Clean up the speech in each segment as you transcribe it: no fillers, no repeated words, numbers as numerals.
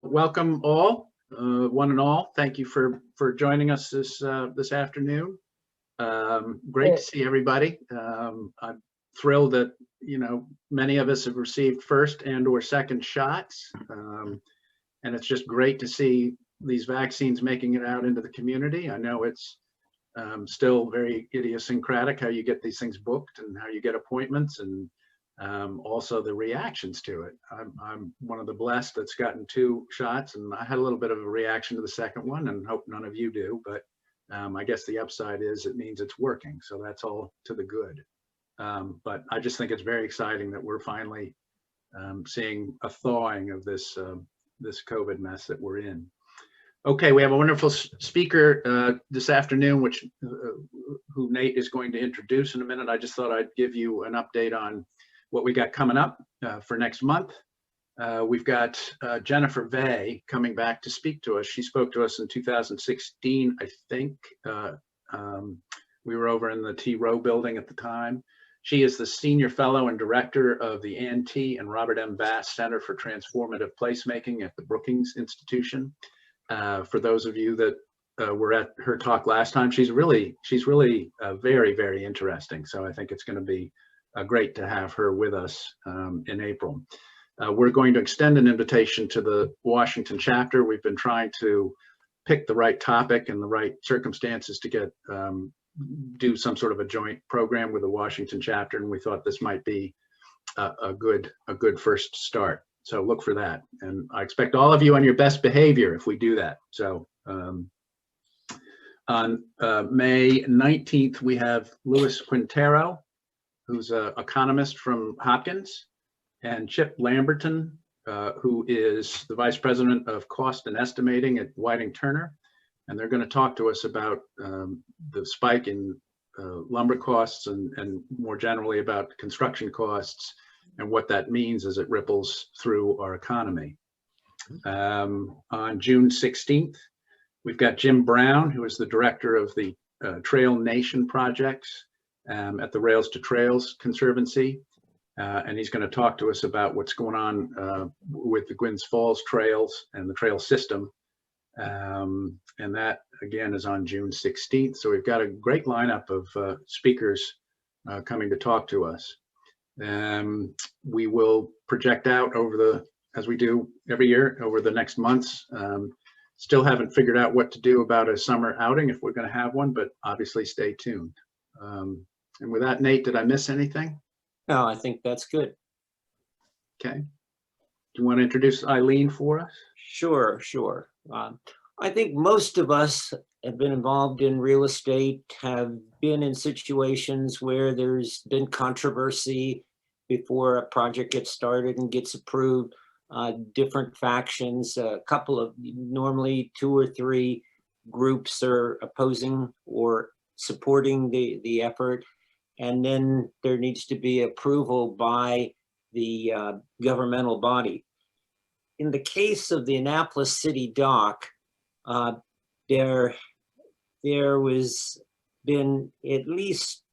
Welcome all, one and all. Thank you for joining us this afternoon. Great to see everybody. I'm thrilled that many of us have received first and/or second shots, and it's just great to see these vaccines making it out into the community. I know it's still very idiosyncratic how you get these things booked and how you get appointments, and also the reactions to it. I'm one of the blessed that's gotten 2 shots, and I had a little bit of a reaction to the second one, and hope none of you do, but I guess the upside is it means it's working, so that's all to the good. But I just think it's very exciting that we're finally seeing a thawing of this COVID mess that we're in. Okay, we have a wonderful speaker this afternoon, who Nate is going to introduce in a minute. I just thought I'd give you an update on what we got coming up for next month. We've got Jennifer Vey coming back to speak to us. She spoke to us in 2016, I think. We were over in the T. Rowe building at the time. She is the Senior Fellow and Director of the Ann T. and Robert M. Bass Center for Transformative Placemaking at the Brookings Institution. For those of you that were at her talk last time, she's really very, very interesting. So I think it's going to be great to have her with us in April. We're going to extend an invitation to the Washington chapter. We've been trying to pick the right topic and the right circumstances to do some sort of a joint program with the Washington chapter, and we thought this might be a good first start. So look for that, and I expect all of you on your best behavior if we do that. So on May 19th, we have Louis Quintero, who's an economist from Hopkins, and Chip Lamberton, who is the Vice President of Cost and Estimating at Whiting Turner. And they're going to talk to us about the spike in lumber costs and more generally about construction costs and what that means as it ripples through our economy. On June 16th, we've got Jim Brown, who is the director of the Trail Nation projects at the Rails to Trails Conservancy. And he's going to talk to us about what's going on with the Gwynns Falls trails and the trail system. And that, again, is on June 16th. So we've got a great lineup of speakers coming to talk to us. We will project out as we do every year, over the next months. Still haven't figured out what to do about a summer outing if we're going to have one, but obviously stay tuned. And with that, Nate, did I miss anything? No, I think that's good. Okay. Do you want to introduce Eileen for us? Sure. I think most of us have been involved in real estate, have been in situations where there's been controversy before a project gets started and gets approved. Different factions, a couple of, normally 2 or 3 groups are opposing or supporting the effort. And then there needs to be approval by the governmental body. In the case of the Annapolis City Dock, there was been at least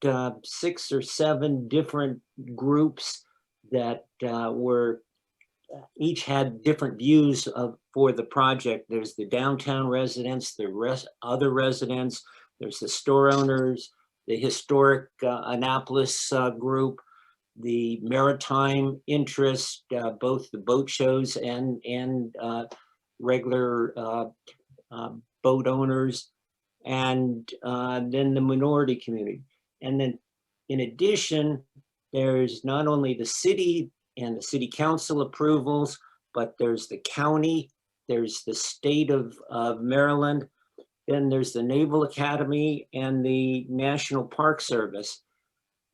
6 or 7 different groups that each had different views for the project. There's the downtown residents, the other residents, there's the store owners, the historic Annapolis group, the maritime interest, both the boat shows and regular boat owners, and then the minority community. And then in addition, there's not only the city and the city council approvals, but there's the county, there's the state of Maryland, then there's the Naval Academy and the National Park Service.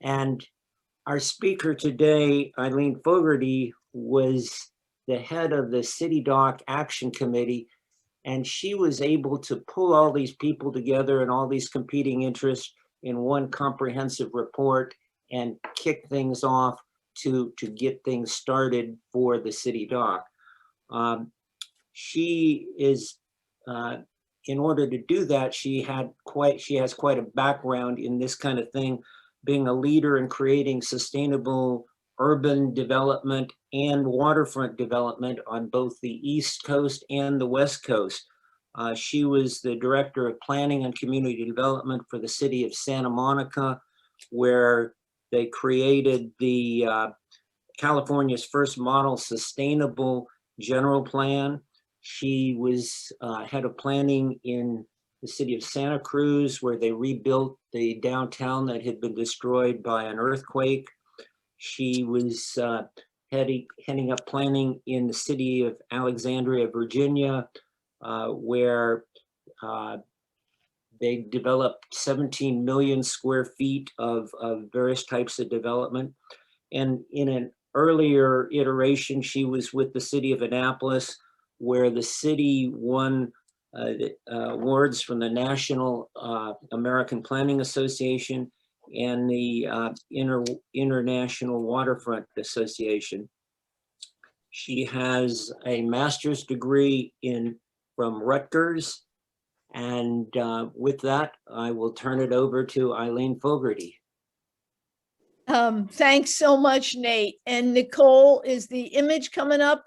And our speaker today, Eileen Fogerty, was the head of the City Dock Action Committee, and she was able to pull all these people together and all these competing interests in one comprehensive report and kick things off to get things started for the City Dock. She is, in order to do that, she has quite a background in this kind of thing, being a leader in creating sustainable urban development and waterfront development on both the East Coast and the West Coast. She was the Director of Planning and Community Development for the city of Santa Monica, where they created the California's first model sustainable general plan. She was head of planning in the city of Santa Cruz, where they rebuilt the downtown that had been destroyed by an earthquake. She was heading up planning in the city of Alexandria, Virginia, where they developed 17 million square feet of various types of development. And in an earlier iteration, she was with the city of Annapolis, where the city won awards from the National American Planning Association and the International Waterfront Association. She has a master's degree from Rutgers. And with that, I will turn it over to Eileen Fogerty. Thanks so much, Nate. And Nicole, is the image coming up?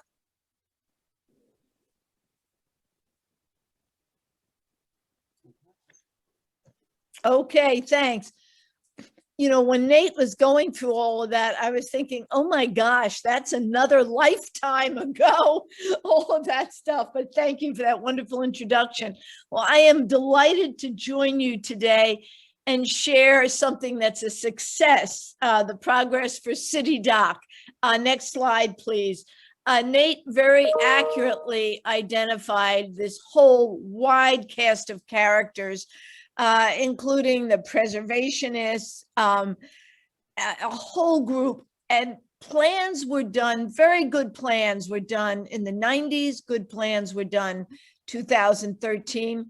Okay, thanks. You know, when Nate was going through all of that, I was thinking, oh my gosh, that's another lifetime ago, all of that stuff. But thank you for that wonderful introduction. Well, I am delighted to join you today and share something that's a success, the progress for City Dock. Next slide, please. Nate very accurately identified this whole wide cast of characters, including the preservationists, a whole group, and plans were done, very good plans were done in the 90s, good plans were done 2013,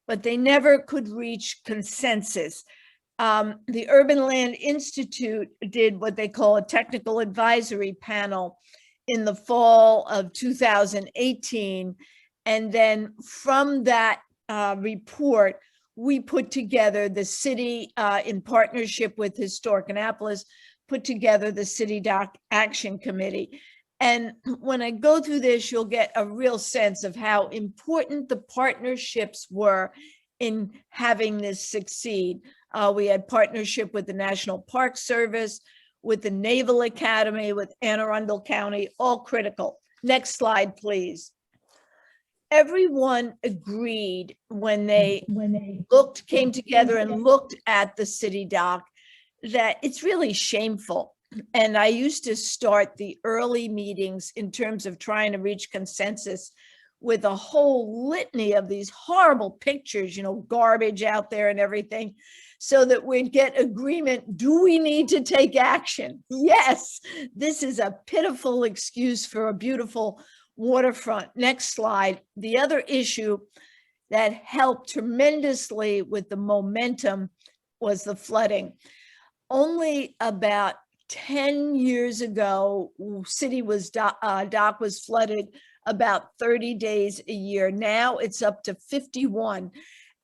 but they never could reach consensus. The Urban Land Institute did what they call a technical advisory panel in the fall of 2018. And then from that report, we put together the city in partnership with Historic Annapolis, put together the City Dock Action Committee. And when I go through this, you'll get a real sense of how important the partnerships were in having this succeed. We had partnership with the National Park Service, with the Naval Academy, with Anne Arundel County, all critical. Next slide, please. Everyone agreed when they came together and looked at the City Dock that it's really shameful. And I used to start the early meetings in terms of trying to reach consensus with a whole litany of these horrible pictures, you know, garbage out there and everything, so that we'd get agreement. Do we need to take action? Yes, this is a pitiful excuse for a beautiful waterfront. Next slide. The other issue that helped tremendously with the momentum was the flooding. Only about 10 years ago, dock was flooded about 30 days a year. Now it's up to 51.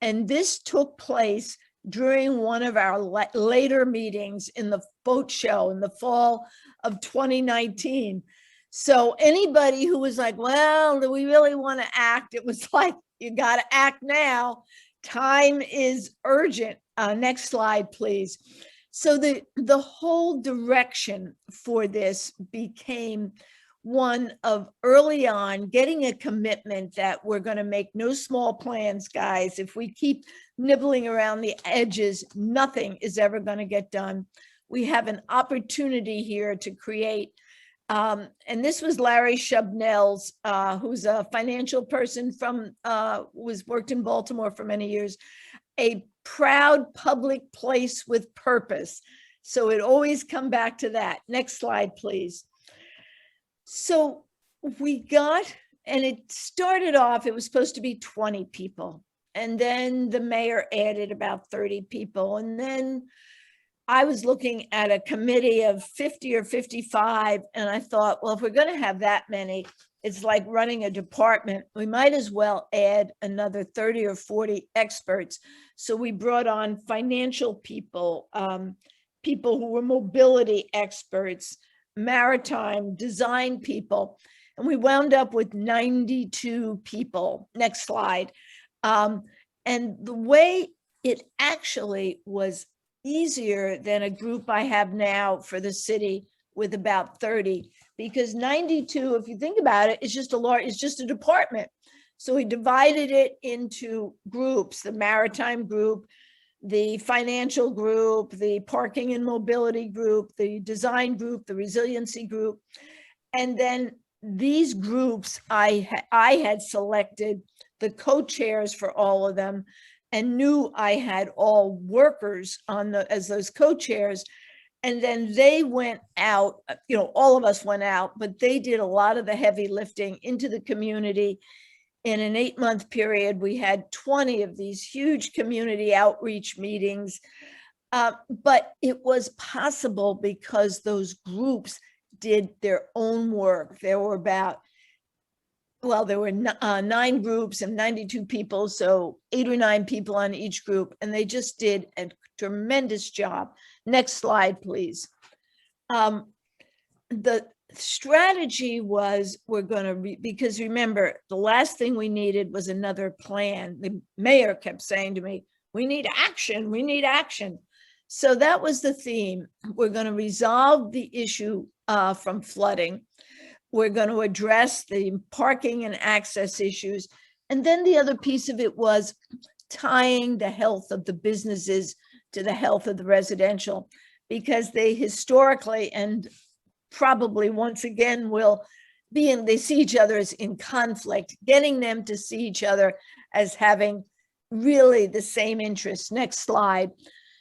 And this took place during one of our later meetings in the boat show in the fall of 2019. So anybody who was like, well, do we really want to act? It was like, you got to act now. Time is urgent. Next slide, please. So the whole direction for this became one of early on getting a commitment that we're going to make no small plans, guys. If we keep nibbling around the edges, nothing is ever going to get done. We have an opportunity here to create, and this was Larry Shubnell's, who's a financial person from, worked in Baltimore for many years, a proud public place with purpose. So it always come back to that. Next slide, please. So we got, and it started off, it was supposed to be 20 people. And then the mayor added about 30 people. And then I was looking at a committee of 50 or 55. And I thought, well, if we're going to have that many, it's like running a department. We might as well add another 30 or 40 experts. So we brought on financial people, people who were mobility experts, maritime design people, and we wound up with 92 people. Next slide. And the way it actually was easier than a group I have now for the city with about 30, because 92, if you think about it, is just it's just a department. So we divided it into groups: the maritime group, the financial group, the parking and mobility group, the design group, the resiliency group. And then these groups, I had selected the co-chairs for all of them, and knew I had all workers on as those co-chairs. And then they went out, all of us went out, but they did a lot of the heavy lifting into the community. In an 8-month period, we had 20 of these huge community outreach meetings. But it was possible because those groups did their own work. There were there were 9 groups and 92 people, so 8 or 9 people on each group, and they just did a tremendous job. Next slide, please. The strategy was, because remember, the last thing we needed was another plan. The mayor kept saying to me, we need action, we need action. So that was the theme. We're going to resolve the issue from flooding. We're going to address the parking and access issues. And then the other piece of it was tying the health of the businesses to the health of the residential, because they historically, and probably once again will be they see each other as in conflict, getting them to see each other as having really the same interests. Next slide.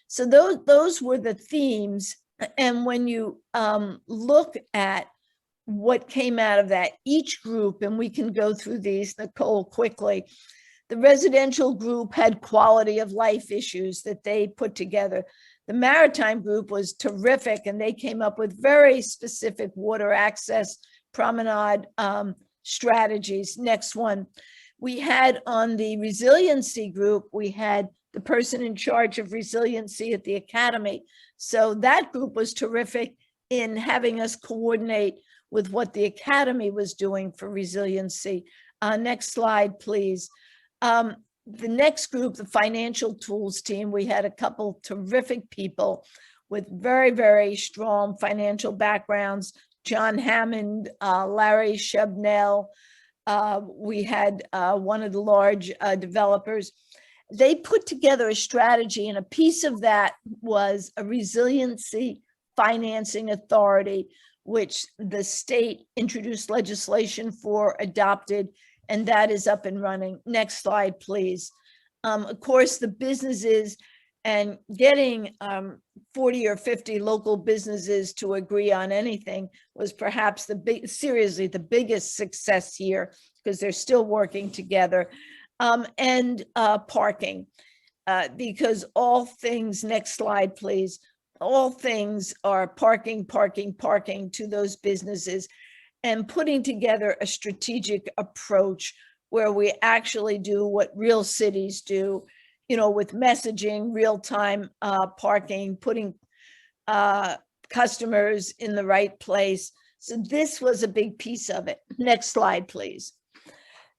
So those were the themes. And when you look at what came out of that, each group, and we can go through these, Nicole, quickly. The residential group had quality of life issues that they put together. The maritime group was terrific, and they came up with very specific water access promenade strategies. Next one. We had on the resiliency group, we had the person in charge of resiliency at the Academy. So that group was terrific in having us coordinate with what the Academy was doing for resiliency. Next slide, please. The next group, the financial tools team, we had a couple terrific people with very, very strong financial backgrounds. John Hammond, Larry Shubnell. We had one of the large developers. They put together a strategy, and a piece of that was a resiliency financing authority, which the state introduced legislation for, adopted, and that is up and running. Next slide, please. Of course, the businesses, and getting 40 or 50 local businesses to agree on anything was perhaps seriously the biggest success here, because they're still working together. And parking, because all things, next slide, please. All things are parking, parking, parking to those businesses, and putting together a strategic approach where we actually do what real cities do, with messaging, real-time parking, putting customers in the right place. So this was a big piece of it. Next slide, please.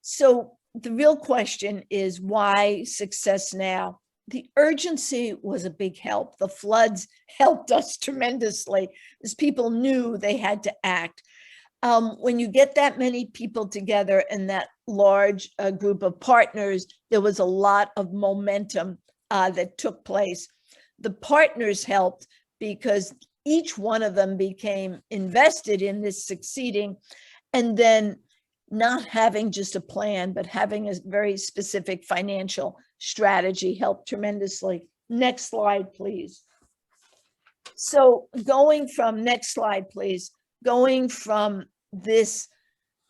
So the real question is, why success now? The urgency was a big help. The floods helped us tremendously, as people knew they had to act. When you get that many people together and that large group of partners, there was a lot of momentum that took place. The partners helped because each one of them became invested in this succeeding, and then not having just a plan, but having a very specific financial strategy helped tremendously. Next slide, please. So going from, next slide, please. Going from this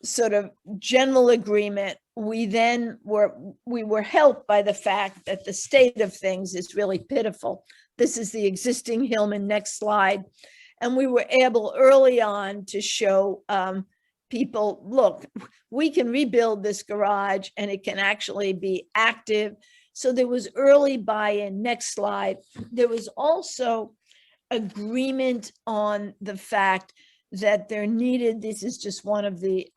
sort of general agreement, we were helped by the fact that the state of things is really pitiful. This is the existing Hillman. Next slide. And we were able early on to show people, look, we can rebuild this garage and it can actually be active. So there was early buy-in. Next slide. There was also agreement on the fact that they're needed. This is just one of the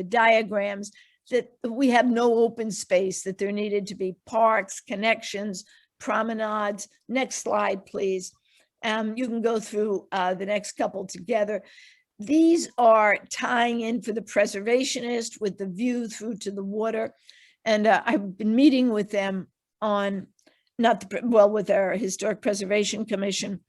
diagrams, that we have no open space, that there needed to be parks, connections, promenades. Next slide, please. You can go through the next couple together. These are tying in for the preservationist with the view through to the water. And I've been meeting with them on, with our Historic Preservation Commission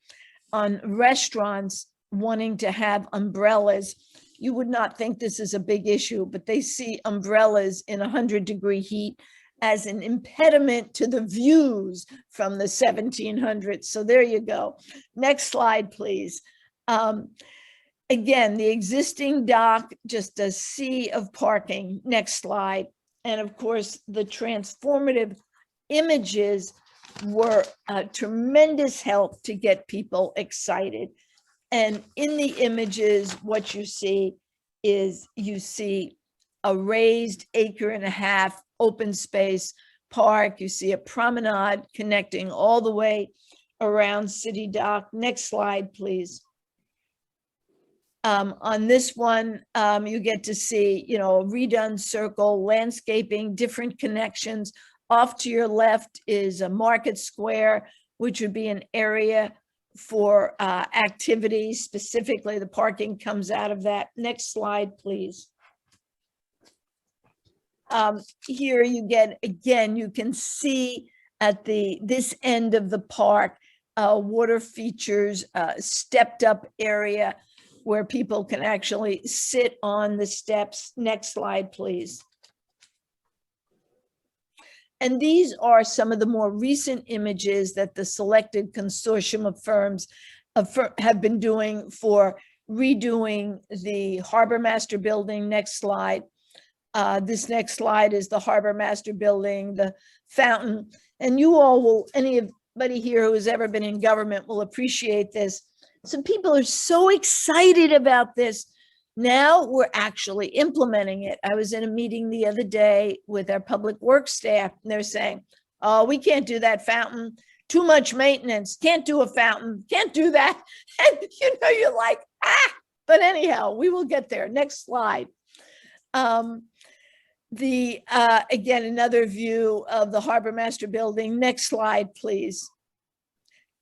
on restaurants wanting to have umbrellas. You would not think this is a big issue, but they see umbrellas in 100-degree heat as an impediment to the views from the 1700s. So there you go. Next slide, please. Again, the existing dock, just a sea of parking. Next slide. And of course, the transformative images were a tremendous help to get people excited. And in the images, what you see is you see a raised 1.5 acre open space park. You see a promenade connecting all the way around City Dock. Next slide, please. On this one, you get to see, a redone circle, landscaping, different connections. Off to your left is a market square, which would be an area for activities. Specifically, the parking comes out of that. Next slide, please. Here you get, again, you can see at this end of the park, water features, stepped up area where people can actually sit on the steps. Next slide, please. And these are some of the more recent images that the selected consortium of firms have been doing for redoing the Harbor Master Building. Next slide. This next slide is the Harbor Master Building, the fountain. And you all will, anybody here who has ever been in government will appreciate this. Some people are so excited about this. Now we're actually implementing it. I was in a meeting the other day with our public works staff, and they're saying, oh, we can't do that fountain. Too much maintenance. Can't do a fountain. Can't do that. And you're like, but anyhow, we will get there. Next slide. Again, another view of the Harbor Master Building. Next slide, please.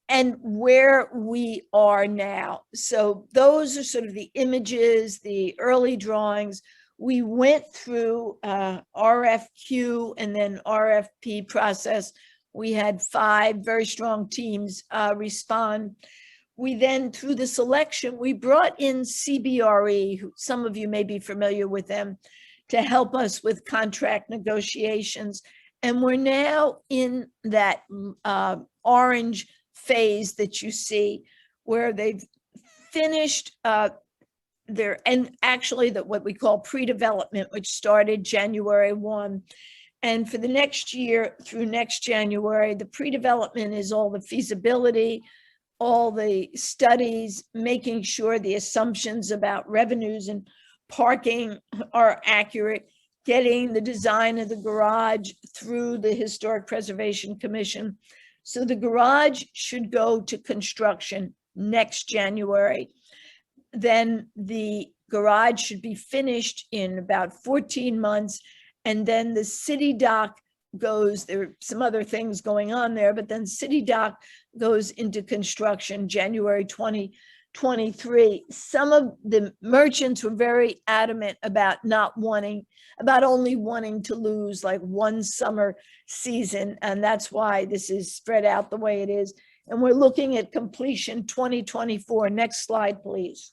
And where we are now. So those are sort of the images, the early drawings. We went through RFQ and then RFP process. We had 5 very strong teams respond. We then, through the selection, we brought in CBRE, who some of you may be familiar with them, to help us with contract negotiations. And we're now in that orange phase that you see where they've finished and actually what we call pre-development, which started January 1. And for the next year through next January, the pre-development is all the feasibility, all the studies, making sure the assumptions about revenues and parking are accurate, getting the design of the garage through the Historic Preservation Commission. So the garage should go to construction next January. Then the garage should be finished in about 14 months. And then the City Dock goes, there are some other things going on there, but then City Dock goes into construction January 2023. Some of the merchants were very adamant about only wanting to lose like one summer season. And that's why this is spread out the way it is. And we're looking at completion 2024. Next slide, please.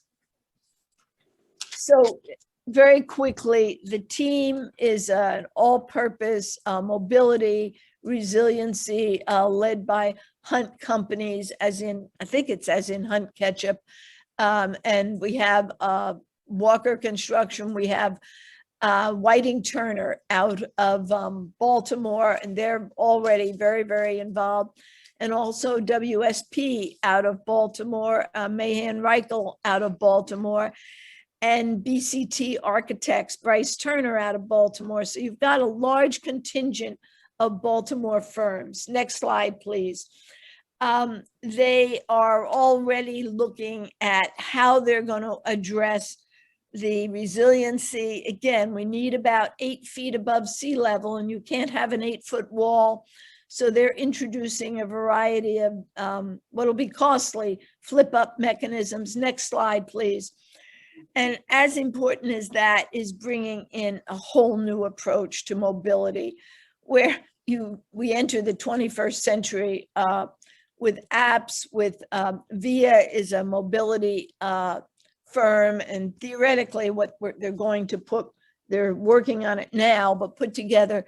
So very quickly, the team is an all-purpose mobility, resiliency led by Hunt Companies, I think it's as in Hunt Ketchup. And we have Walker Construction, we have Whiting Turner out of Baltimore, and they're already very, very involved. And also WSP out of Baltimore, Mahan Reichel out of Baltimore, and BCT Architects, Bryce Turner out of Baltimore. So you've got a large contingent of Baltimore firms. Next slide, please. They are already looking at how they're going to address the resiliency. Again, we need about 8 feet above sea level, and you can't have an 8-foot wall. So they're introducing a variety of what'll be costly flip up mechanisms. Next slide, please. And as important as that is bringing in a whole new approach to mobility, where we enter the 21st century with apps, with VIA is a mobility firm, and theoretically what they're going to put, they're working on it now, but put together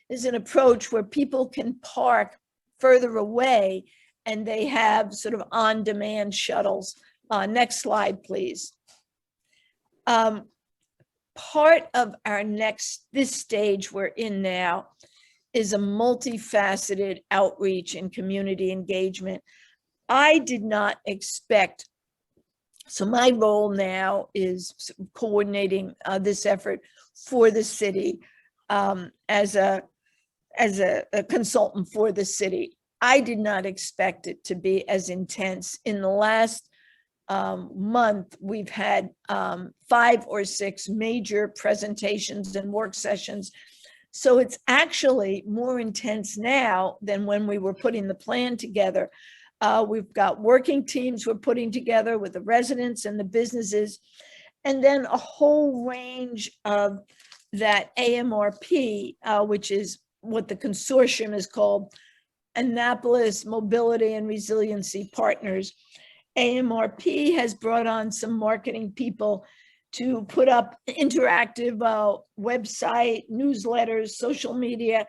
is an approach where people can park further away and they have sort of on-demand shuttles. Next slide, please. Part of our this stage we're in now is a multifaceted outreach and community engagement. I did not expect, so my role now is coordinating this effort for the city as a consultant for the city. I did not expect it to be as intense. In the last month, we've had 5 or 6 major presentations and work sessions. So it's actually more intense now than when we were putting the plan together. We've got working teams we're putting together with the residents and the businesses, and then a whole range of that AMRP, which is what the consortium is called, Annapolis Mobility and Resiliency Partners. AMRP has brought on some marketing people to put up interactive website, newsletters, social media,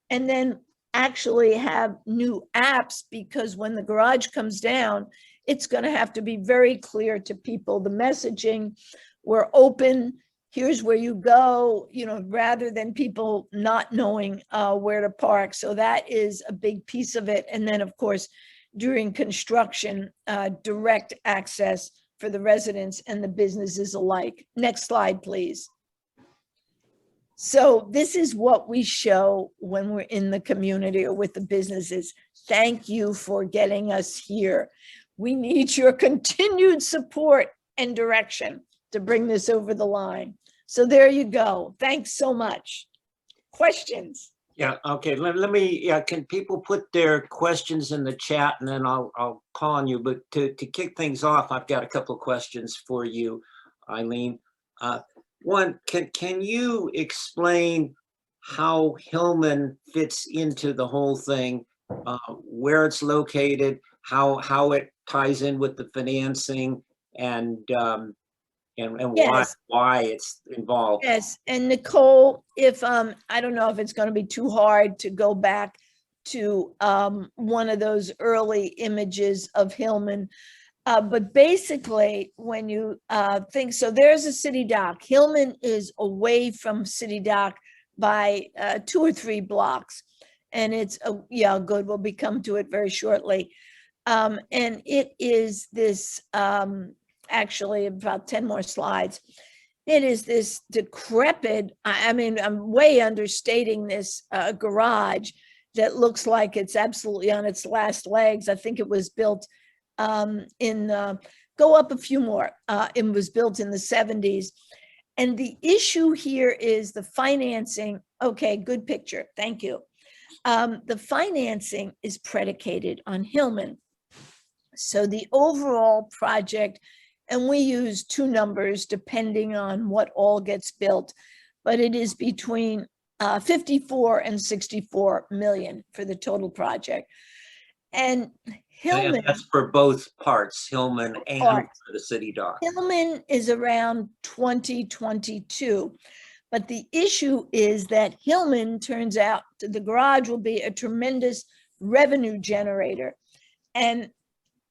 and then actually have new apps, because when the garage comes down, it's going to have to be very clear to people. The messaging, we're open, here's where you go, rather than people not knowing where to park. So that is a big piece of it. And then, of course, during construction, direct access for the residents and the businesses alike. Next slide, please. So this is what we show when we're in the community or with the businesses. Thank you for getting us here. We need your continued support and direction to bring this over the line. So there you go. Thanks so much. Questions? Yeah, okay, let me, can people put their questions in the chat, and then I'll call on you. But to kick things off, I've got a couple of questions for you, Eileen. One, can you explain how Hillman fits into the whole thing, where it's located, how it ties in with the financing, and Yes. why it's involved? Yes, and Nicole, if I don't know if it's going to be too hard to go back to one of those early images of Hillman, but basically when you think, so there's a city dock. Hillman is away from city dock by 2 or 3 blocks, and it's yeah, good, we'll be come to it very shortly. And it is this actually about 10 more slides. It is this decrepit, I mean, I'm way understating this garage that looks like it's absolutely on its last legs. I think it was built go up a few more. It was built in the 70s. And the issue here is the financing. Okay, good picture. Thank you. The financing is predicated on Hillman. So the overall project, and we use 2 numbers depending on what all gets built, but it is between 54 and 64 million for the total project. And Hillman, And that's for both parts, Hillman and for the city dock. Hillman is around 2022. But the issue is that Hillman turns out the garage will be a tremendous revenue generator. And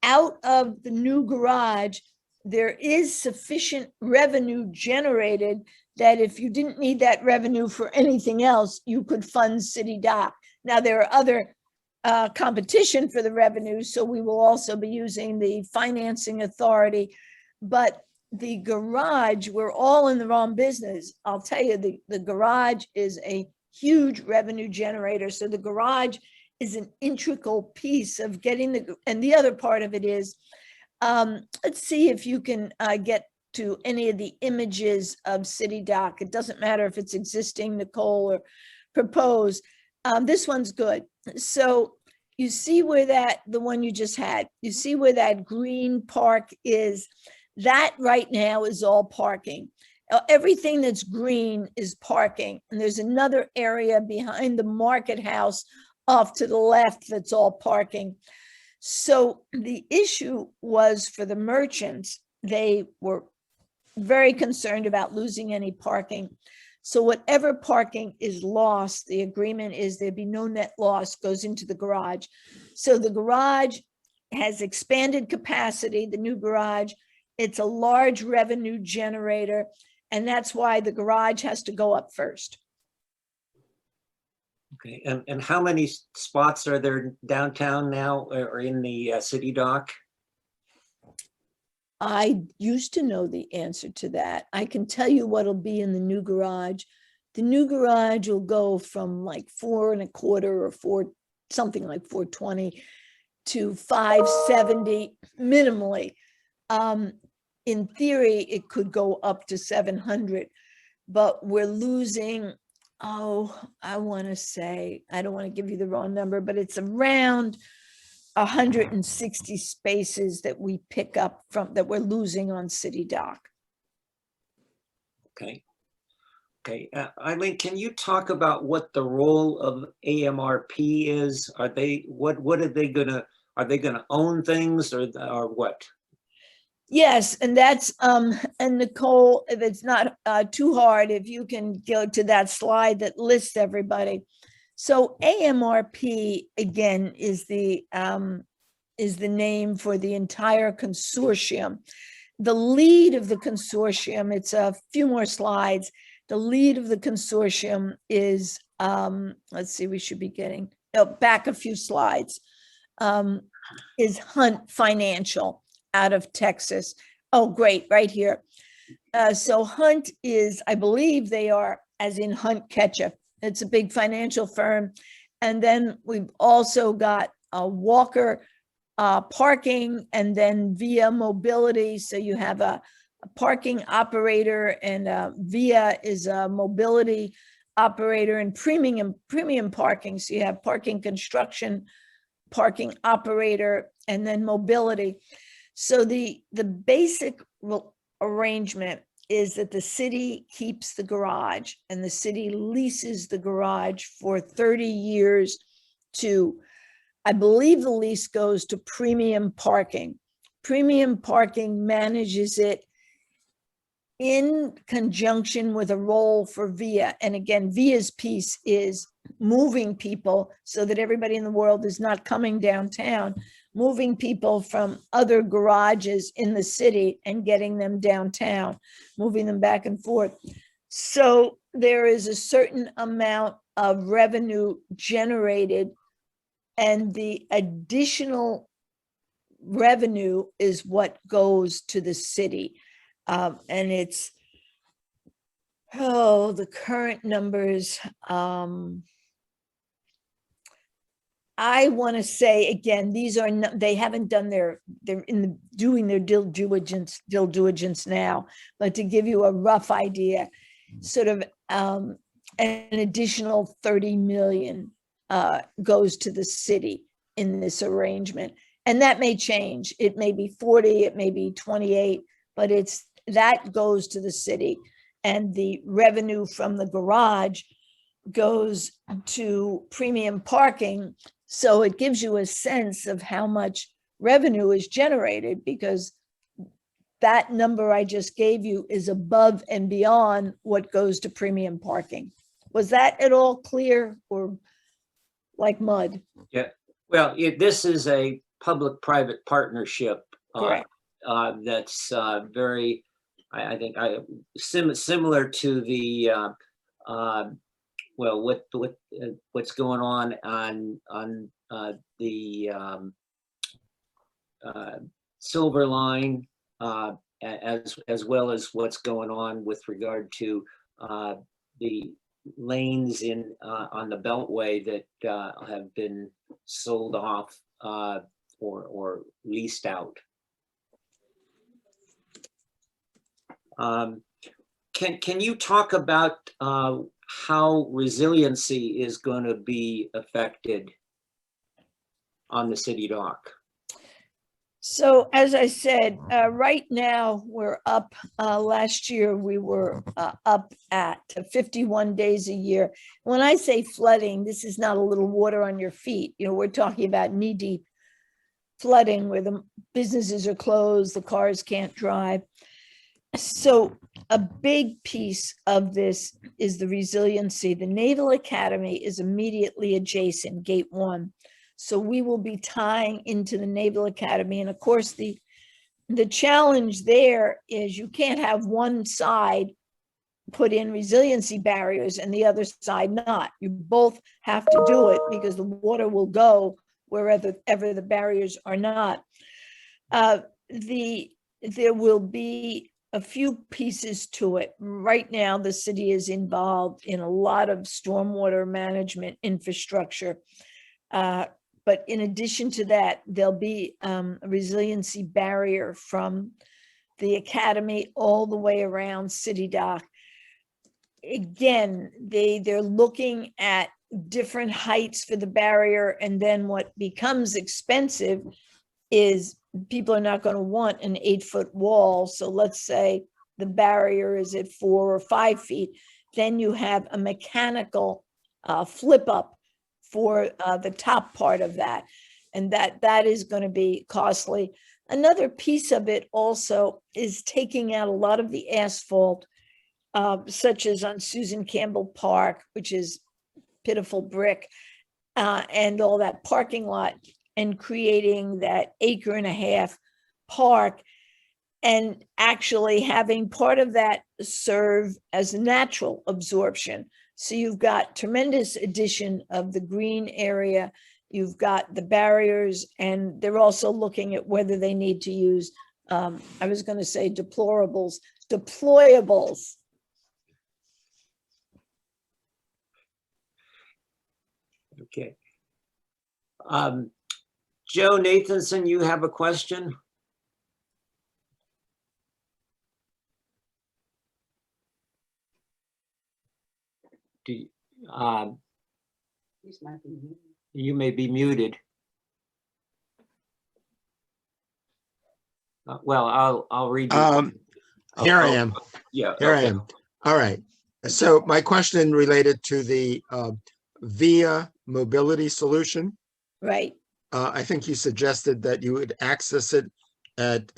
out of the new garage, there is sufficient revenue generated that if you didn't need that revenue for anything else, you could fund city dock. Now, there are other competition for the revenue, so we will also be using the financing authority. But the garage, we're all in the wrong business. I'll tell you, the garage is a huge revenue generator. So the garage is an integral piece of getting and the other part of it is, let's see if you can get to any of the images of City Dock. It doesn't matter if it's existing, Nicole, or proposed. This one's good. So you see where the one you just had, you see where that green park is. That right now is all parking. Everything that's green is parking. And there's another area behind the market house off to the left that's all parking. So the issue was for the merchants, they were very concerned about losing any parking. So whatever parking is lost, the agreement is there'd be no net loss, goes into the garage. So the garage has expanded capacity, the new garage. It's a large revenue generator, and that's why the garage has to go up first. Okay, and how many spots are there downtown now or in the City Dock? I used to know the answer to that. I can tell you what'll be in the new garage. The new garage will go from like 4.25 or 4, something like 420 to 570 minimally. In theory, it could go up to 700, but we're losing, I want to say, I don't want to give you the wrong number, but it's around 160 spaces that we pick up from, that we're losing on City Dock. Okay. Okay, Eileen, can you talk about what the role of AMRP is? Are they, what are they are they gonna own things or what? Yes, and that's, and Nicole, if it's not too hard, if you can go to that slide that lists everybody. So AMRP, again, is the name for the entire consortium. The lead of the consortium, it's a few more slides. The lead of the consortium is, let's see, we should be getting back a few slides, is Hunt Financial out of Texas. Oh, great, right here. So Hunt is, I believe they are, as in Hunt Ketchup. It's a big financial firm. And then we've also got Walker Parking, and then Via Mobility. So you have a parking operator, and Via is a mobility operator, and premium parking. So you have parking construction, parking operator, and then mobility. So the basic arrangement is that the city keeps the garage, and the city leases the garage for 30 years to, I believe the lease goes to Premium Parking. Premium Parking manages it in conjunction with a role for Via. And again, Via's piece is moving people so that everybody in the world is not coming downtown, moving people from other garages in the city and getting them downtown, moving them back and forth. So there is a certain amount of revenue generated, and the additional revenue is what goes to the city. And it's, the current numbers, I want to say, again, these are not, they haven't done they're doing their due diligence now, but to give you a rough idea, sort of an additional 30 million goes to the city in this arrangement. And that may change. It may be 40, it may be 28, but that goes to the city. And the revenue from the garage goes to Premium Parking. So it gives you a sense of how much revenue is generated, because that number I just gave you is above and beyond what goes to Premium Parking. Was that at all clear, or like mud? Yeah, well, this is a public-private partnership. Correct. That's very, I think, similar to the well, what's going on the Silver Line, as well as what's going on with regard to the lanes in on the Beltway that have been sold off or leased out. Can you talk about how resiliency is going to be affected on the city dock? So as I said, right now we're up, last year we were up at 51 days a year. When I say flooding, this is not a little water on your feet. You know, we're talking about knee deep flooding where the businesses are closed, the cars can't drive. So a big piece of this is the resiliency. The Naval Academy is immediately adjacent, Gate 1. So we will be tying into the Naval Academy. And of course, the challenge there is you can't have one side put in resiliency barriers and the other side not. You both have to do it because the water will go wherever the barriers are not. There will be a few pieces to it. Right now, the city is involved in a lot of stormwater management infrastructure. But in addition to that, there'll be a resiliency barrier from the academy all the way around City Dock. Again, they're looking at different heights for the barrier, and then what becomes expensive is people are not going to want an 8-foot wall. So let's say the barrier is at 4 or 5 feet, then you have a mechanical flip up for the top part of that. And that is going to be costly. Another piece of it also is taking out a lot of the asphalt, such as on Susan Campbell Park, which is pitiful brick, and all that parking lot, and creating that 1.5 acre park, and actually having part of that serve as natural absorption. So you've got tremendous addition of the green area. You've got the barriers, and they're also looking at whether they need to use, I was going to say deployables. Okay. Joe Nathanson, you have a question? You may be muted. Well, I'll read you. Here I am. Yeah. Here I am. All right. So my question related to the VIA mobility solution. Right. I think you suggested that you would access it at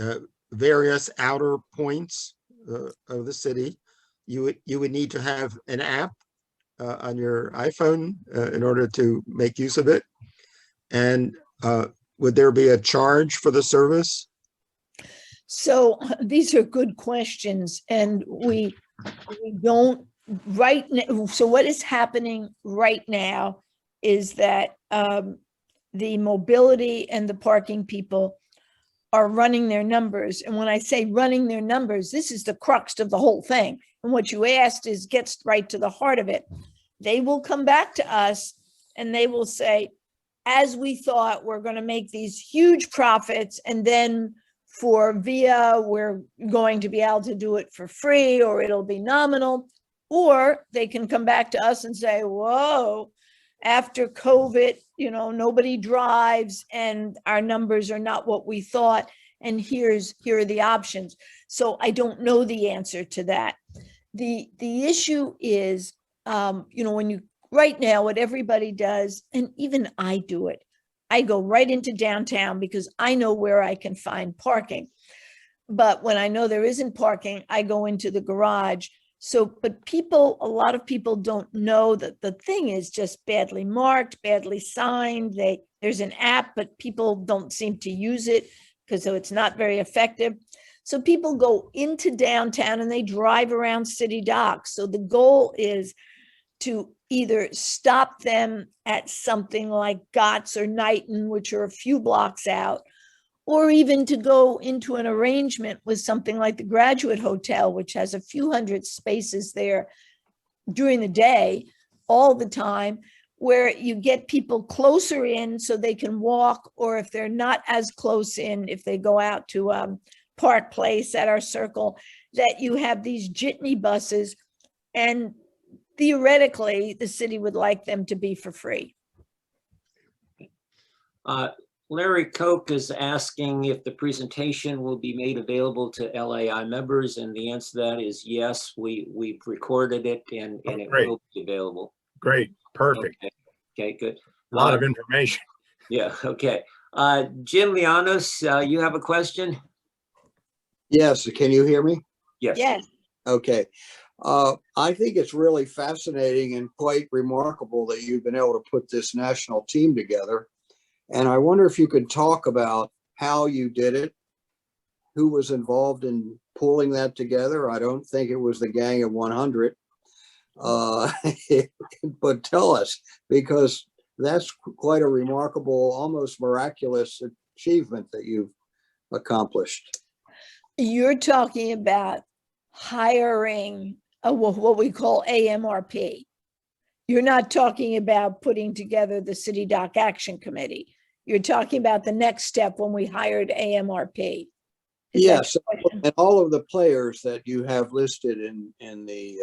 various outer points of the city. You would need to have an app on your iPhone in order to make use of it. And would there be a charge for the service? So these are good questions, and we don't right now. So what is happening right now is that the mobility and the parking people are running their numbers. And when I say running their numbers, this is the crux of the whole thing. And what you asked is gets right to the heart of it. They will come back to us and they will say, as we thought, we're going to make these huge profits, and then for VIA, we're going to be able to do it for free, or it'll be nominal. Or they can come back to us and say, whoa, after COVID, you know, nobody drives and our numbers are not what we thought. And here are the options. So I don't know the answer to that. The issue is, you know, when you, right now, what everybody does, and even I do it, I go right into downtown because I know where I can find parking. But when I know there isn't parking, I go into the garage. So, but people, a lot of people don't know that the thing is just badly marked, badly signed. There's an app, but people don't seem to use it because it's not very effective. So people go into downtown and they drive around City Dock. So the goal is to either stop them at something like Gott's or Knighton, which are a few blocks out, or even to go into an arrangement with something like the Graduate Hotel, which has a few hundred spaces there, during the day, all the time, where you get people closer in so they can walk, or if they're not as close in, if they go out to Park Place at our circle, that you have these jitney buses, and theoretically, the city would like them to be for free. Larry Koch is asking if the presentation will be made available to LAI members, and the answer to that is yes. We've recorded it and it great. will be available. Great, perfect. Okay, good. A lot of information. Yeah, okay. Jim Lianos, you have a question? Yes, can you hear me? Yes. Yes. Okay. I think it's really fascinating and quite remarkable that you've been able to put this national team together. And I wonder if you could talk about how you did it, who was involved in pulling that together. I don't think it was the gang of 100. But tell us, because that's quite a remarkable, almost miraculous achievement that you've accomplished. You're talking about hiring what we call AMRP. You're not talking about putting together the City Dock Action Committee. You're talking about the next step when we hired AMRP. Yes, and all of the players that you have listed in the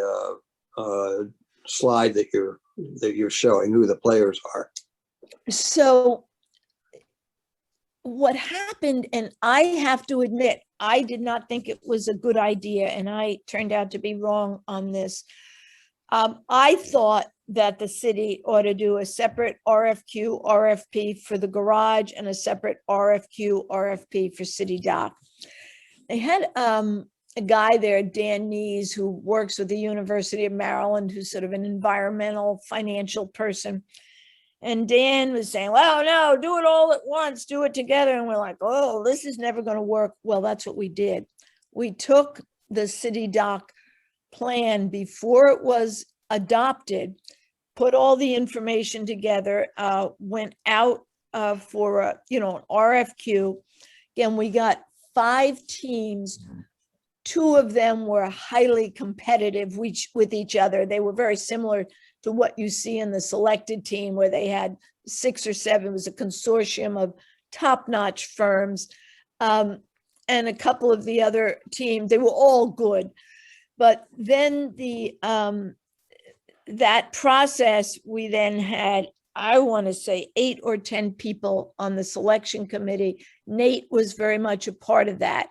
slide that you're showing, who the players are. So what happened, and I have to admit, I did not think it was a good idea, and I turned out to be wrong on this. I thought that the city ought to do a separate RFQ, RFP for the garage and a separate RFQ, RFP for City Dock. They had a guy there, Dan Nees, who works with the University of Maryland, who's sort of an environmental financial person. And Dan was saying, well, no, do it all at once, do it together. And we're like, oh, this is never going to work. Well, that's what we did. We took the City Dock plan before it was adopted, put all the information together, went out for an RFQ. Again, we got 5 teams. 2 of them were highly competitive with each other. They were very similar to what you see in the selected team, where they had 6 or 7. It was a consortium of top-notch firms. And a couple of the other teams, they were all good. But then that process, we then had, I want to say, 8 or 10 people on the selection committee. Nate was very much a part of that.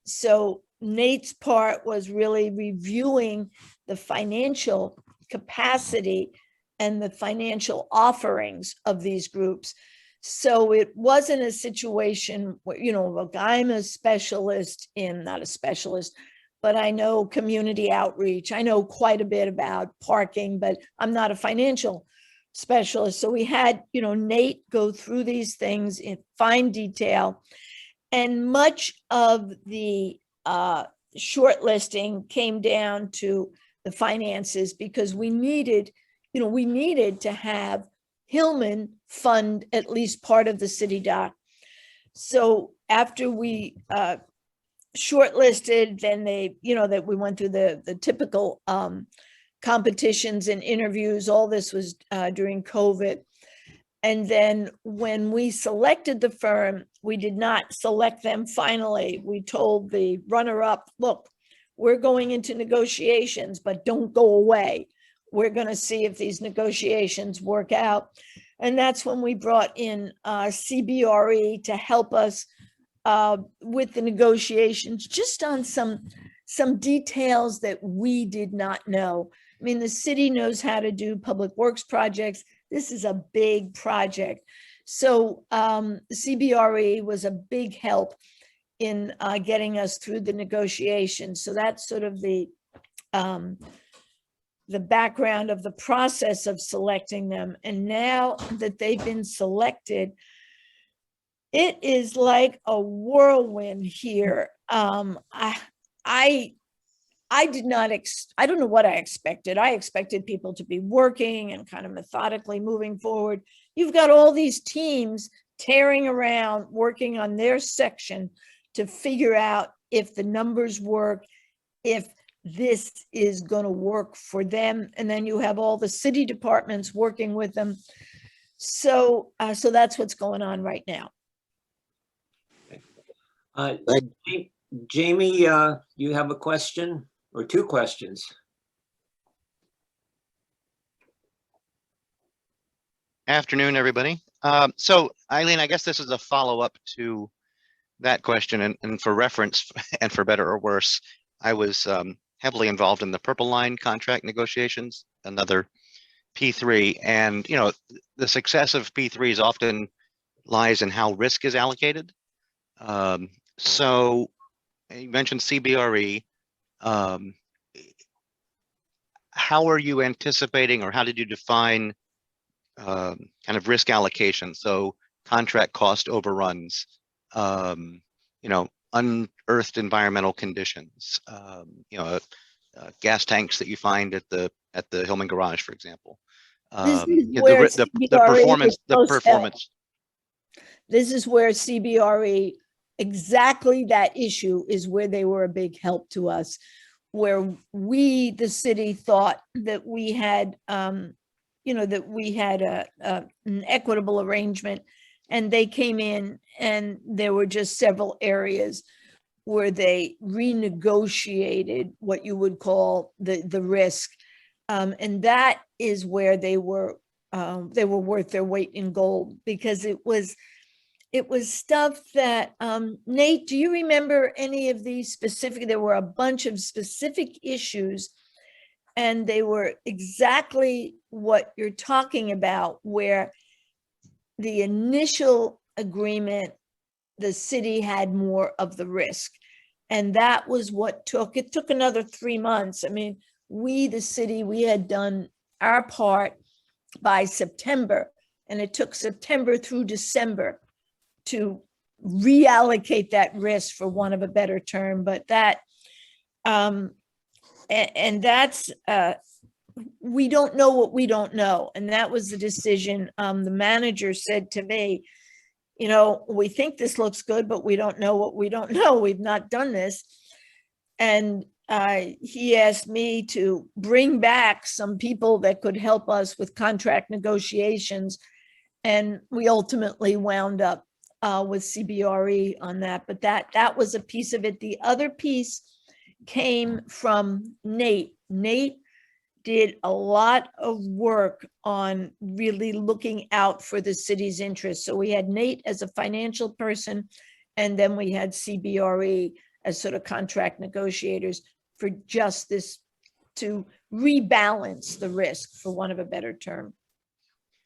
So Nate's part was really reviewing the financial capacity and the financial offerings of these groups. So it wasn't a situation where, look, I'm a specialist in, not a specialist, but I know community outreach. I know quite a bit about parking, but I'm not a financial specialist. So we had, Nate go through these things in fine detail. And much of the shortlisting came down to the finances, because we needed to have Hillman fund at least part of the City Dock. So after we shortlisted, then that we went through the typical competitions and interviews. All this was during COVID. And then when we selected the firm, we did not select them finally. We told the runner-up, look, we're going into negotiations, but don't go away. We're going to see if these negotiations work out. And that's when we brought in CBRE to help us with the negotiations, just on some details that we did not know. I mean, the city knows how to do public works projects. This is a big project. So CBRE was a big help in getting us through the negotiations. So that's sort of the background of the process of selecting them. And now that they've been selected, it is like a whirlwind here. I did not, I don't know what I expected. I expected people to be working and kind of methodically moving forward. You've got all these teams tearing around, working on their section to figure out if the numbers work, if this is going to work for them. And then you have all the city departments working with them. So, so that's what's going on right now. Jamie, you have a question or two questions? Afternoon, everybody. So Eileen, I guess this is a follow-up to that question, and for reference, and for better or worse, I was heavily involved in the Purple Line contract negotiations, another P3, and you know, the success of P3s often lies in how risk is allocated. So you mentioned CBRE. How are you anticipating, or how did you define kind of risk allocation? So contract cost overruns, you know, unearthed environmental conditions, you know, gas tanks that you find at the Hillman garage, for example. This is Yeah, where the CBRE is the most performance. This is where CBRE, exactly that issue is where they were a big help to us, where we, the city, thought that we had, you know, that we had an equitable arrangement, and they came in and there were just several areas where they renegotiated what you would call the risk. And that is where they were worth their weight in gold, because it was stuff that, Nate, do you remember any of these specific? There were a bunch of specific issues, and they were exactly what you're talking about, where the initial agreement, the city had more of the risk. And that was what it took another 3 months. I mean, we, the city, we had done our part by September, and it took September through December to reallocate that risk, for want of a better term. But that, and that's, we don't know what we don't know. And that was the decision. The manager said to me, you know, we think this looks good, but we don't know what we don't know. We've not done this. And he asked me to bring back some people that could help us with contract negotiations. And we ultimately wound up with CBRE on that. But that was a piece of it. The other piece came from Nate. Nate did a lot of work on really looking out for the city's interests. So we had Nate as a financial person, and then we had CBRE as sort of contract negotiators for just this, to rebalance the risk, for want of a better term.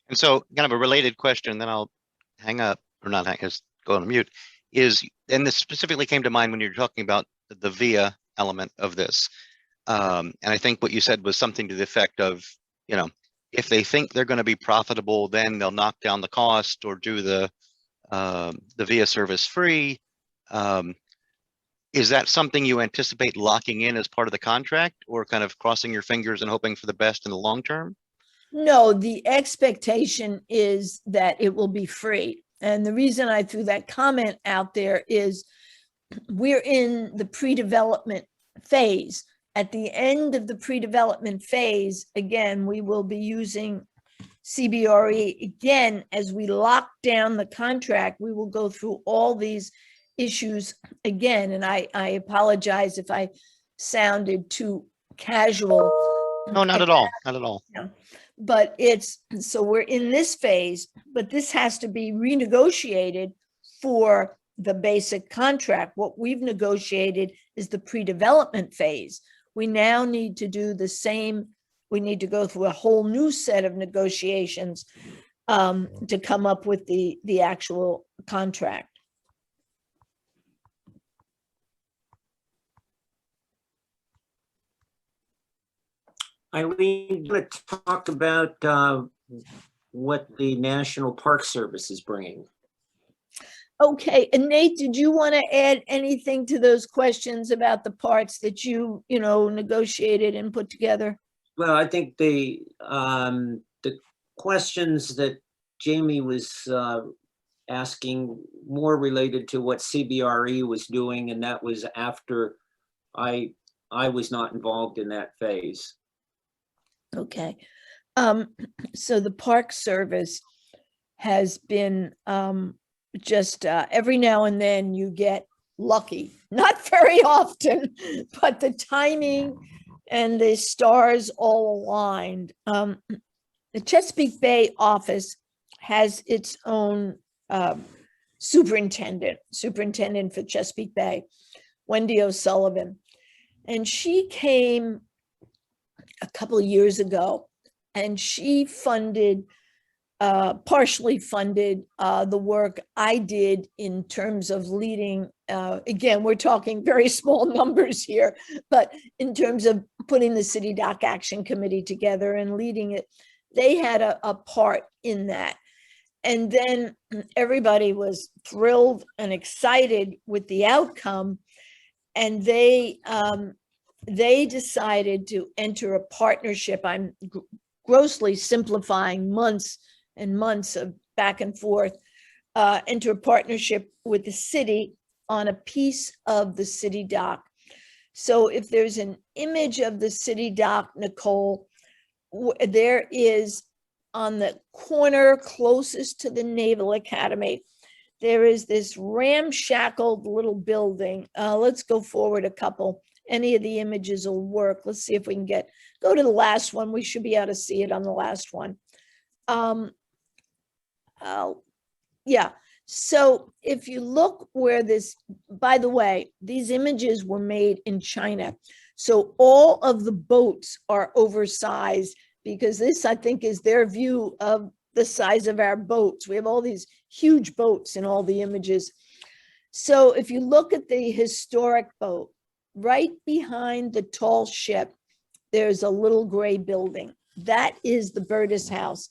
And so kind of a related question, then I'll hang up, or not hang, just go on mute, is, and this specifically came to mind when you're talking about the VIA element of this. And I think what you said was something to the effect of, you know, if they think they're going to be profitable, then they'll knock down the cost or do the VIA service free. Is that something you anticipate locking in as part of the contract, or kind of crossing your fingers and hoping for the best in the long term? No, the expectation is that it will be free. And the reason I threw that comment out there is we're in the pre-development phase. At the end of the pre-development phase, again, we will be using CBRE again. As we lock down the contract, we will go through all these issues again. And I apologize if I sounded too casual. No, not at all. Not at all. But it's, so we're in this phase, but this has to be renegotiated for the basic contract. What we've negotiated is the pre-development phase. We now need to do the same. We need to go through a whole new set of negotiations to come up with the actual contract. Eileen, you want to talk about what the National Park Service is bringing? Okay, and Nate, did you want to add anything to those questions about the parts that you negotiated and put together? Well, I think the questions that Jamie was asking more related to what CBRE was doing, and that was after I I was not involved in that phase. Okay. So the Park Service has been just every now and then you get lucky, not very often, but the timing and the stars all aligned. The Chesapeake Bay office has its own superintendent for Chesapeake Bay, Wendy O'Sullivan. And she came a couple of years ago and she funded, partially funded the work I did in terms of leading, again, we're talking very small numbers here, but in terms of putting the City Dock Action Committee together and leading it, they had a part in that. And then everybody was thrilled and excited with the outcome. And they decided to enter a partnership. I'm grossly simplifying months and months of back and forth, enter a partnership with the city on a piece of the city dock. So if there's an image of the city dock, Nicole, there is on the corner closest to the Naval Academy, there is this ramshackled little building. Let's go forward a couple. Any of the images will work. Let's see if we can go to the last one. We should be able to see it on the last one. Yeah. So if you look where this, by the way, these images were made in China. So all of the boats are oversized because this, I think, is their view of the size of our boats. We have all these huge boats in all the images. So if you look at the historic boat, right behind the tall ship, there's a little gray building. That is the Burtis House.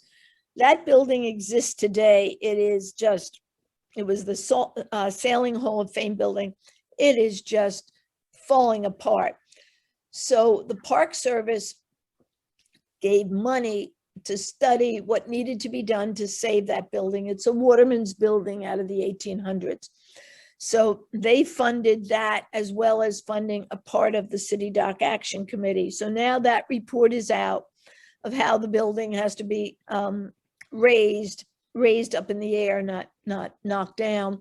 That building exists today. It was the Sailing Hall of Fame building. It is just falling apart. So the Park Service gave money to study what needed to be done to save that building. It's a waterman's building out of the 1800s. So they funded that as well as funding a part of the City Dock Action Committee. So now that report is out of how the building has to be raised up in the air, not knocked down,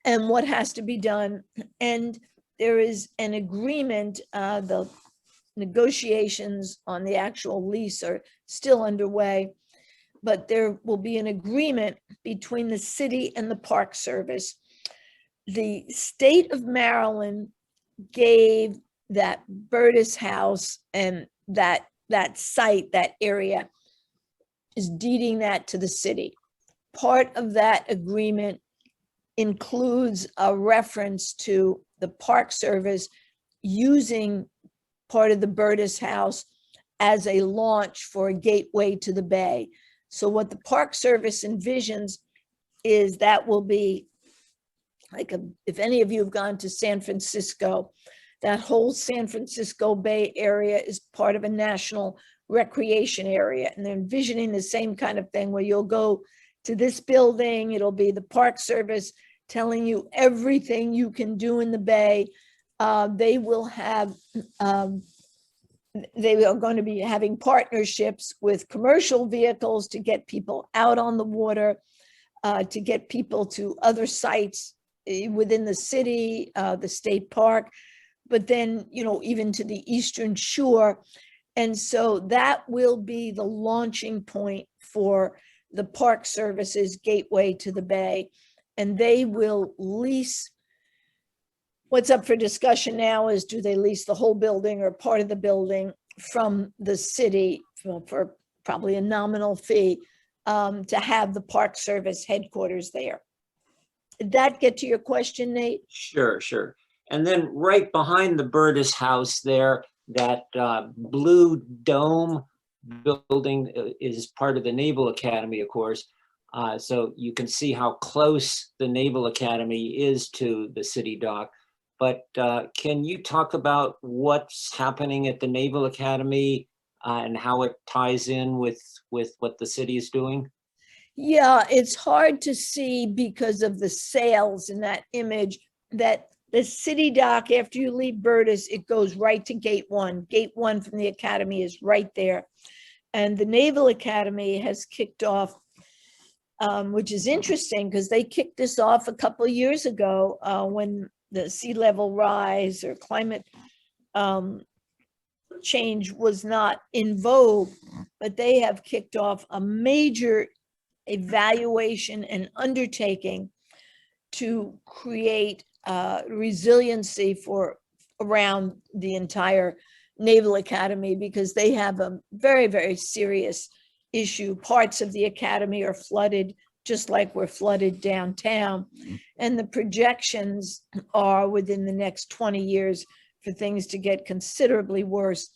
and what has to be done. And there is an agreement, the negotiations on the actual lease are still underway, but there will be an agreement between the city and the Park Service. The state of Maryland gave that Burtis House and that site, that area, is deeding that to the city. Part of that agreement includes a reference to the Park Service using part of the Burtis House as a launch for a gateway to the bay. So what the Park Service envisions is that will be like, if any of you have gone to San Francisco, that whole San Francisco Bay area is part of a national recreation area. And they're envisioning the same kind of thing where you'll go to this building, it'll be the Park Service telling you everything you can do in the bay. They are going to be having partnerships with commercial vehicles to get people out on the water, to get people to other sites within the city, the state park, but then, even to the Eastern Shore. And so that will be the launching point for the Park Service's gateway to the bay. And they will lease. What's up for discussion now is, do they lease the whole building or part of the building from the city for probably a nominal fee to have the Park Service headquarters there? Did that get to your question, Nate? Sure. And then right behind the Burtis House there, that blue dome building is part of the Naval Academy, of course. So you can see how close the Naval Academy is to the city dock. But can you talk about what's happening at the Naval Academy and how it ties in with what the city is doing? Yeah, it's hard to see because of the sails in that image that The city dock, after you leave Burtis, it goes right to gate 1. Gate 1 from the academy is right there. And the Naval Academy has kicked off, which is interesting because they kicked this off a couple of years ago when the sea level rise or climate change was not in vogue, but they have kicked off a major evaluation and undertaking to create resiliency for around the entire Naval Academy, because they have a very, very serious issue. Parts of the academy are flooded, just like we're flooded downtown. And the projections are within the next 20 years for things to get considerably worse.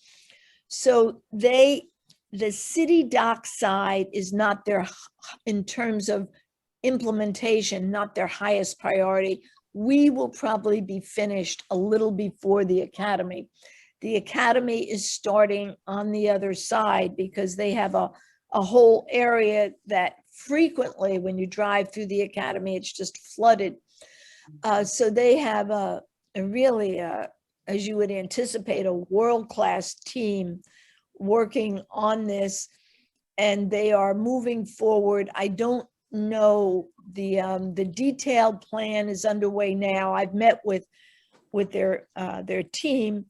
So the city dock side is not their, in terms of implementation, not their highest priority. We will probably be finished a little before the academy. The academy is starting on the other side because they have a whole area that frequently when you drive through the academy, it's just flooded. So they have a really, as you would anticipate, a world-class team working on this, and they are moving forward. I don't know, the detailed plan is underway now. I've met with their team.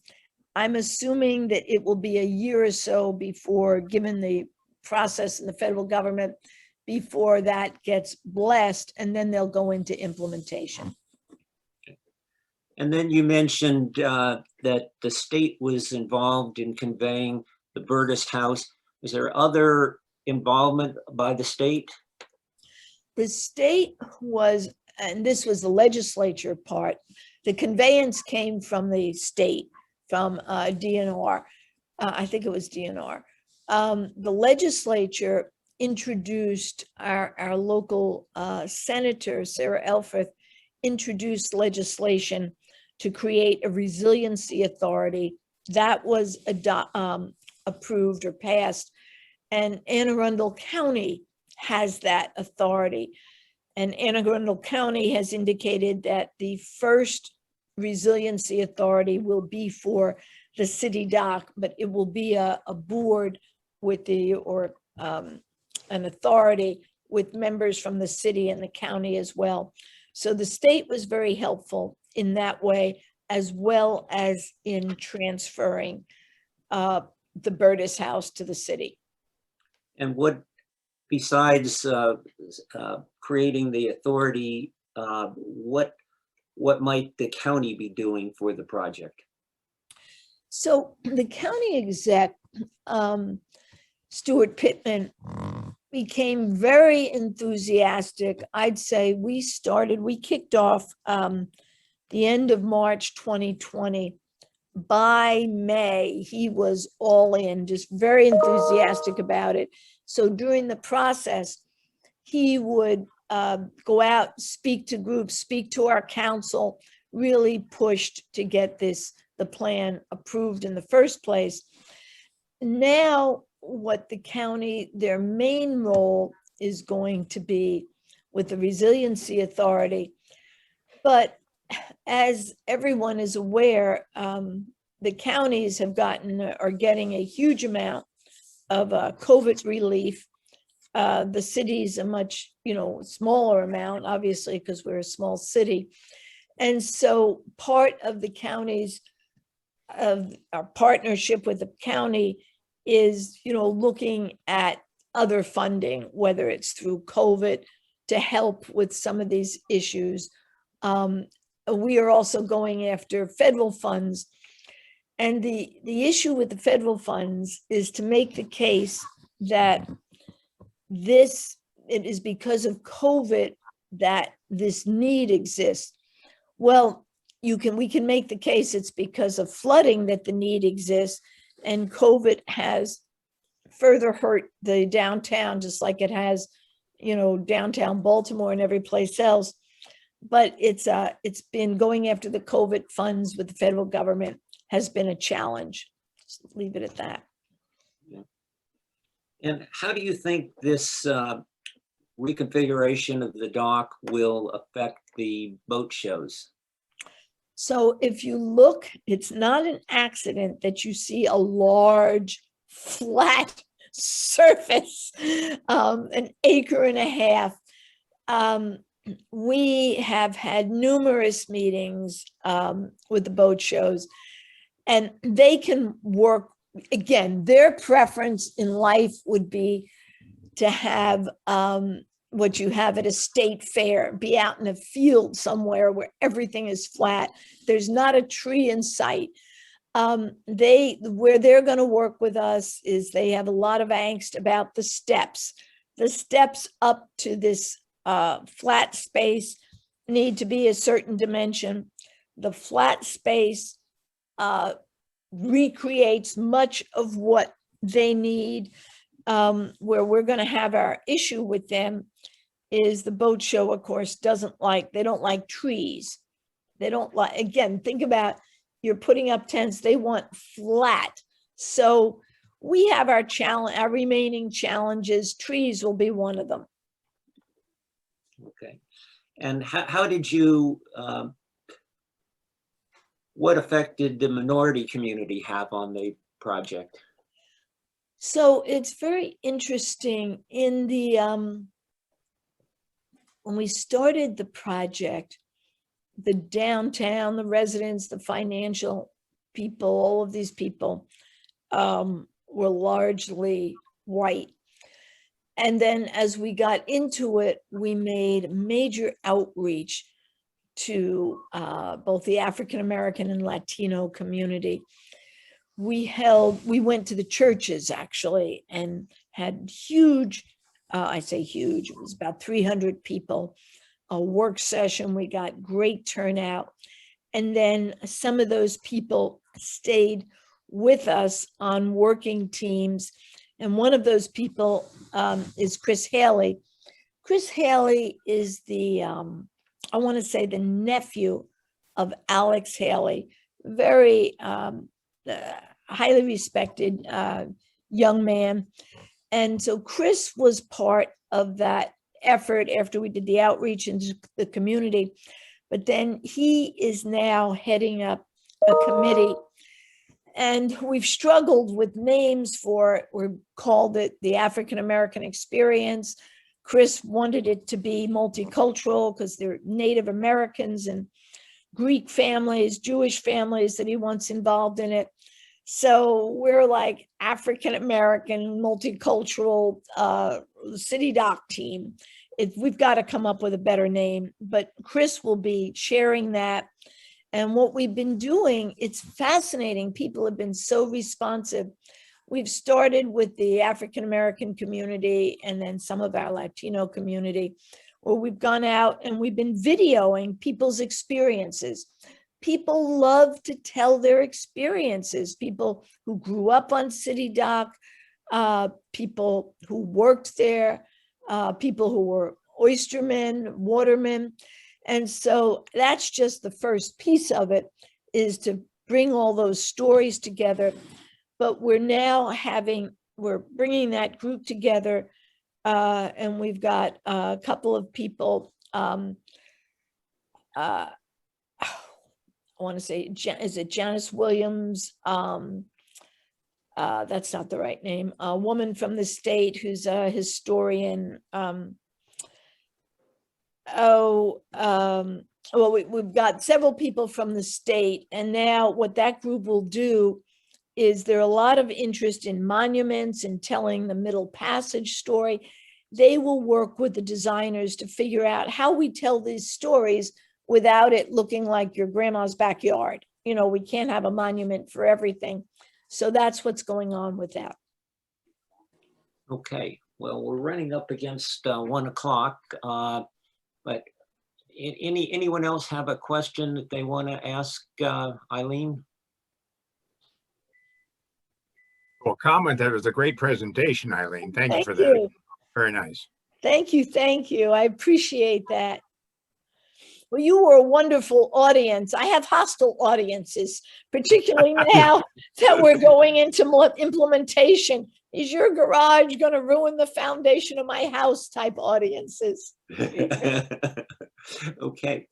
I'm assuming that it will be a year or so before, given the process in the federal government, before that gets blessed, and then they'll go into implementation. And then you mentioned that the state was involved in conveying the Burtis House. Is there other involvement by the state? The state was, and this was the legislature part, the conveyance came from the state, from DNR. I think it was DNR. The legislature introduced, our local senator, Sarah Elfreth, introduced legislation to create a resiliency authority that was approved or passed. And Anne Arundel County has that authority. And Anne Arundel County has indicated that the first resiliency authority will be for the city dock, but it will be a board with an authority with members from the city and the county as well. So the state was very helpful in that way, as well as in transferring the Burtis House to the city. And what, besides creating the authority, what might the county be doing for the project? So the county exec, Stuart Pittman, became very enthusiastic. I'd say we kicked off the end of March 2020. By May, he was all in, just very enthusiastic about it. So during the process, he would go out, speak to groups, speak to our council, really pushed to get the plan approved in the first place. Now, what the county, their main role is going to be with the Resiliency Authority. But as everyone is aware, the counties are getting a huge amount of COVID relief. The city's a much, smaller amount, obviously, because we're a small city. And so part of the county's, of our partnership with the county is, looking at other funding, whether it's through COVID, to help with some of these issues. We are also going after federal funds. And the issue with the federal funds is to make the case that it is because of COVID that this need exists. Well, we can make the case it's because of flooding that the need exists, and COVID has further hurt the downtown, just like it has, downtown Baltimore and every place else. But it's been going after the COVID funds with the federal government has been a challenge. Just leave it at that. Yeah. And how do you think this reconfiguration of the dock will affect the boat shows? So if you look, it's not an accident that you see a large flat surface, an acre and a half. We have had numerous meetings with the boat shows, and they can work. Again, their preference in life would be to have what you have at a state fair, be out in a field somewhere where everything is flat. There's not a tree in sight. Where they're going to work with us is they have a lot of angst about the steps. The steps up to this flat space need to be a certain dimension. The flat space recreates much of what they need. Where we're going to have our issue with them is the boat show, of course, they don't like trees. They don't like, again, think about, you're putting up tents, they want flat. So we have our remaining challenges. Trees will be one of them. Okay. And how did you, what effect did the minority community have on the project? So it's very interesting in the, when we started the project, the downtown, the residents, the financial people, all of these people were largely white. And then as we got into it, we made major outreach to both the African-American and Latino community. We went to the churches actually and had huge, I say huge, it was about 300 people, a work session. We got great turnout. And then some of those people stayed with us on working teams. And one of those people is Chris Haley. Chris Haley is the, I want to say the nephew of Alex Haley, very highly respected young man. And so Chris was part of that effort after we did the outreach into the community. But then he is now heading up a committee. And we've struggled with names for it. We called it the African American Experience. Chris wanted it to be multicultural because they're Native Americans and Greek families, Jewish families that he wants involved in it. So we're like African American multicultural city dock team. We've got to come up with a better name, but Chris will be sharing that. And what we've been doing, it's fascinating. People have been so responsive. We've started with the African American community and then some of our Latino community, where we've gone out and we've been videoing people's experiences. People love to tell their experiences. People who grew up on City Dock, people who worked there, people who were oystermen, watermen. And so that's just the first piece of it, is to bring all those stories together. But we're now we're bringing that group together, and we've got a couple of people, I want to say, is it Janice Williams? That's not the right name. A woman from the state who's a historian. Well, we've got several people from the state, and now what that group will do is there are a lot of interest in monuments and telling the Middle Passage story. They will work with the designers to figure out how we tell these stories without it looking like your grandma's backyard. You know, we can't have a monument for everything. So that's what's going on with that. Okay, well, we're running up against 1 o'clock, but anyone else have a question that they want to ask Eileen? Well, comment that it was a great presentation, Eileen. Thank you for that. you. Very nice. Thank you. Thank you. I appreciate that. Well, you were a wonderful audience. I have hostile audiences, particularly now that we're going into implementation. Is your garage going to ruin the foundation of my house type audiences? Okay,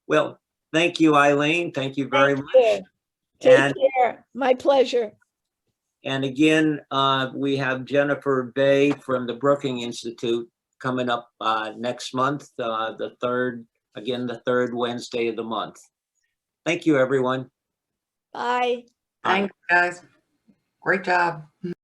well, Thank you, Eileen. Thank you very Thank much. you. Take And, care. My pleasure. and again, we have Jennifer Bay from the Brookings Institute coming up next month, the third Wednesday of the month. Thank you, everyone. Bye. Bye. Thanks, guys. Great job.